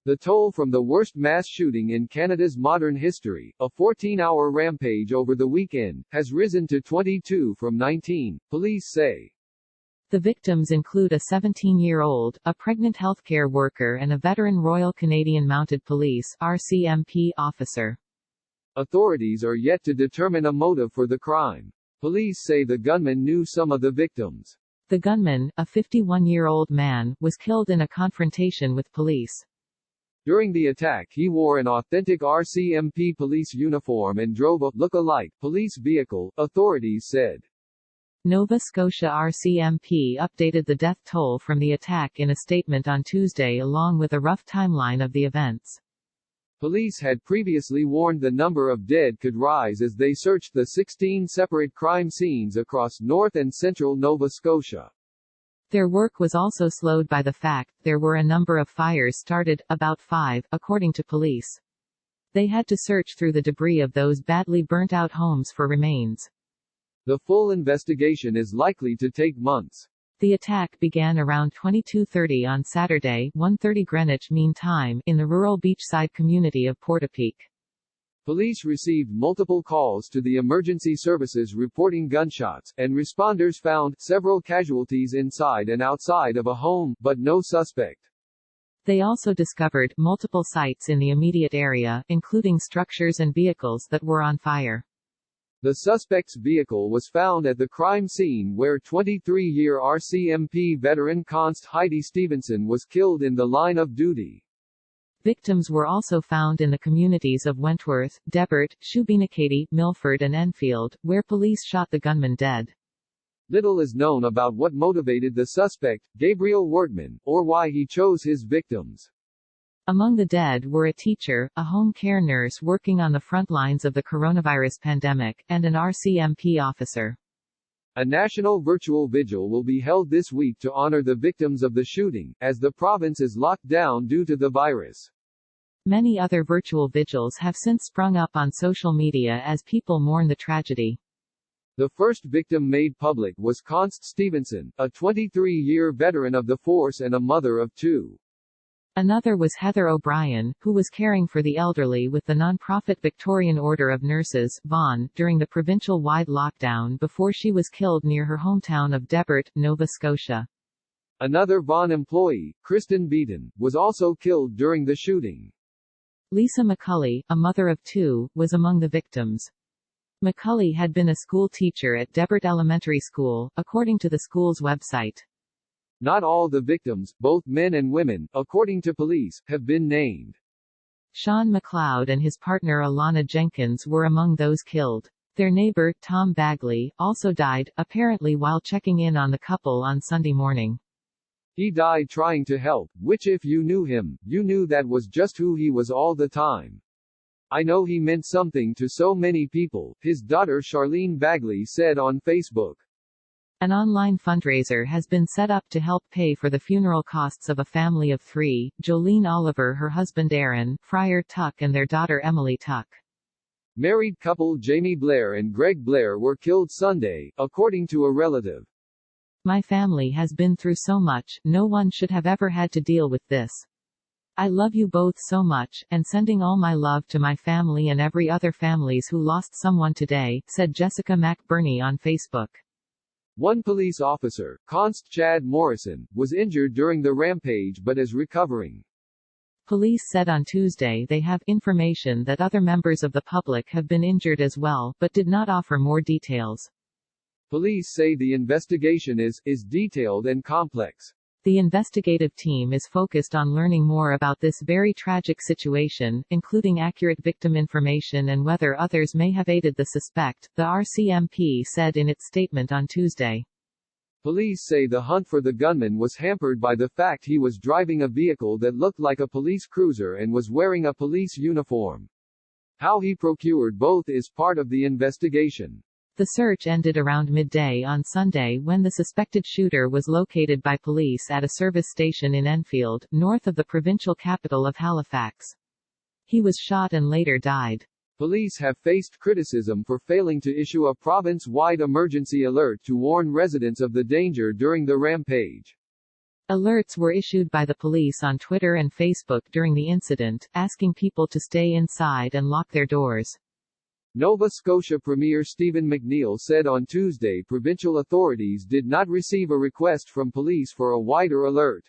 The toll from the worst mass shooting in Canada's modern history, a 14-hour rampage over the weekend, has risen to 22 from 19, police say. The victims include a 17-year-old, a pregnant healthcare worker and a veteran Royal Canadian Mounted Police (RCMP) officer. Authorities are yet to determine a motive for the crime. Police say the gunman knew some of the victims. The gunman, a 51-year-old man, was killed in a confrontation with police. During the attack he wore an authentic RCMP police uniform and drove a look-alike police vehicle, authorities said. Nova Scotia RCMP updated the death toll from the attack in a statement on Tuesday along with a rough timeline of the events. Police had previously warned the number of dead could rise as they searched the 16 separate crime scenes across north and central Nova Scotia. Their work was also slowed by the fact there were a number of fires started, about 5, according to police. They had to search through the debris of those badly burnt-out homes for remains. The full investigation is likely to take months. The attack began around 22:30 on Saturday, 1:30 Greenwich Mean Time, in the rural beachside community of Portapique. Police received multiple calls to the emergency services reporting gunshots, and responders found several casualties inside and outside of a home, but no suspect. They also discovered multiple sites in the immediate area, including structures and vehicles that were on fire. The suspect's vehicle was found at the crime scene where 23-year RCMP veteran Const Heidi Stevenson was killed in the line of duty. Victims were also found in the communities of Wentworth, Debert, Shubenacadie, Milford and Enfield, where police shot the gunman dead. Little is known about what motivated the suspect, Gabriel Wortman, or why he chose his victims. Among the dead were a teacher, a home care nurse working on the front lines of the coronavirus pandemic, and an RCMP officer. A national virtual vigil will be held this week to honor the victims of the shooting, as the province is locked down due to the virus. Many other virtual vigils have since sprung up on social media as people mourn the tragedy. The first victim made public was Const Stevenson, a 23-year veteran of the force and a mother of 2. Another was Heather O'Brien, who was caring for the elderly with the non-profit Victorian Order of Nurses, Vaughan, during the provincial-wide lockdown before she was killed near her hometown of Debert, Nova Scotia. Another Vaughan employee, Kristen Beaton, was also killed during the shooting. Lisa McCulley, a mother of 2, was among the victims. McCulley had been a school teacher at Debert Elementary School, according to the school's website. Not all the victims, both men and women, according to police, have been named. Sean McLeod and his partner Alana Jenkins were among those killed. Their neighbor, Tom Bagley, also died, apparently while checking in on the couple on Sunday morning. He died trying to help, which if you knew him, you knew that was just who he was all the time. I know he meant something to so many people, his daughter Charlene Bagley said on Facebook. An online fundraiser has been set up to help pay for the funeral costs of a family of 3, Jolene Oliver, her husband Aaron, Friar Tuck and their daughter Emily Tuck. Married couple Jamie Blair and Greg Blair were killed Sunday, according to a relative. My family has been through so much, no one should have ever had to deal with this. I love you both so much, and sending all my love to my family and every other families who lost someone today, said Jessica McBurney on Facebook. One police officer, Const Chad Morrison, was injured during the rampage but is recovering. Police said on Tuesday they have information that other members of the public have been injured as well, but did not offer more details. Police say the investigation is detailed and complex. The investigative team is focused on learning more about this very tragic situation, including accurate victim information and whether others may have aided the suspect, the RCMP said in its statement on Tuesday. Police say the hunt for the gunman was hampered by the fact he was driving a vehicle that looked like a police cruiser and was wearing a police uniform. How he procured both is part of the investigation. The search ended around midday on Sunday when the suspected shooter was located by police at a service station in Enfield, north of the provincial capital of Halifax. He was shot and later died. Police have faced criticism for failing to issue a province-wide emergency alert to warn residents of the danger during the rampage. Alerts were issued by the police on Twitter and Facebook during the incident, asking people to stay inside and lock their doors. Nova Scotia Premier Stephen McNeil said on Tuesday provincial authorities did not receive a request from police for a wider alert.